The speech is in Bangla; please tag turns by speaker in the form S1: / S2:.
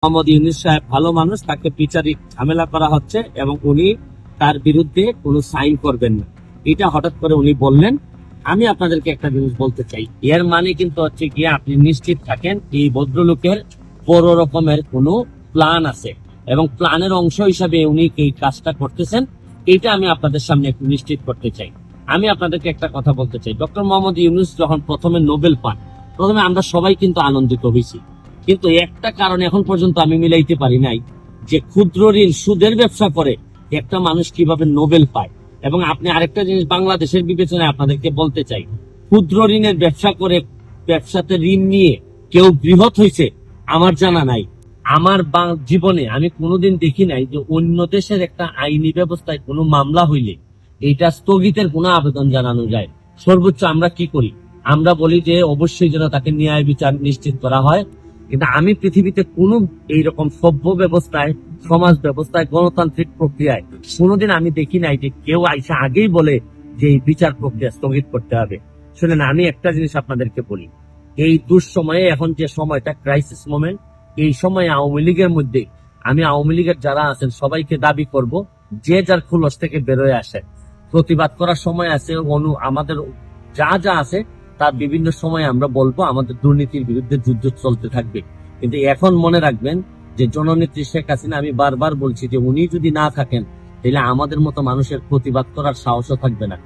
S1: মোহাম্মদ ইউনূস সাহেব ভালো মানুষ, তাকে বিচারিক ঝামেলা করা হচ্ছে এবং উনি তার বিরুদ্ধে কোনো সাইন করবেন না, এটা হঠাৎ করে উনি বললেন। আমি আপনাদেরকে একটা জিনিস বলতে চাই, এর মানে কিন্তু হচ্ছে গিয়ে আপনি নিশ্চিত থাকেন এই ভদ্রলোকের বড় রকমের কোনো প্ল্যান আছে এবং প্ল্যানের অংশ হিসাবে উনি এই কাজটা করতেছেন, এটা আমি আপনাদের সামনে একটু নিশ্চিত করতে চাই। আমি আপনাদেরকে একটা কথা বলতে চাই, ডক্টর মোহাম্মদ ইউনূস যখন প্রথমে নোবেল পান, প্রথমে আমরা সবাই কিন্তু আনন্দিত হয়েছি, কিন্তু একটা কারণ এখন পর্যন্ত আমি মিলাইতে পারি নাই যে ক্ষুদ্র ঋণ সুদের ব্যবসা করে একটা মানুষ কিভাবে নোবেল পায়। এবং আপনি আরেকটা জিনিস বাংলাদেশের বিবেচনায় আপনাদেরকে বলতে চাই, ক্ষুদ্র ঋণের ব্যবসা করে ব্যবসাতে ঋণ নিয়ে কেউ বৃহৎ হয়েছে আমার জানা নাই। আমার জীবনে আমি কোনোদিন দেখি নাই যে অন্য দেশের একটা আইনি ব্যবস্থায় কোনো মামলা হইলে এটা স্থগিতের কোনো আবেদন জানানো যায়। সর্বোচ্চ আমরা কি করি, আমরা বলি যে অবশ্যই যেন তাকে ন্যায় বিচার নিশ্চিত করা হয়। কিন্তু আমি পৃথিবীতে কোন এইরকম সভ্য ব্যবস্থায়, সমাজ ব্যবস্থায়, গণতান্ত্রিক প্রক্রিয়ায় কোনোদিন আমি দেখি নাই যে কেউ আইসা আগেই বলে যে এই বিচার প্রক্রিয়া স্থগিত করতে হবে। শুনেন, আমি একটা জিনিস আপনাদেরকে বলি, এই দুঃসময়ে এখন যে সময়টা ক্রাইসিস মোমেন্ট, এই সময়ে আওয়ামী লীগের মধ্যে আমি আওয়ামী লীগের যারা আছেন সবাইকে দাবি করব যে যার খুলস থেকে বেরোয় আসে, প্রতিবাদ করার সময় আছে, আমাদের যা যা আছে তার বিভিন্ন সময় আমরা বলবো আমাদের দুর্নীতির বিরুদ্ধে যুদ্ধ চলতে থাকবে। কিন্তু এখন মনে রাখবেন যে জননেত্রী শেখ হাসিনা, আমি বারবার বলছি যে উনি যদি না থাকেন তাহলে আমাদের মতো মানুষের প্রতিবাদ করার সাহসও থাকবে না।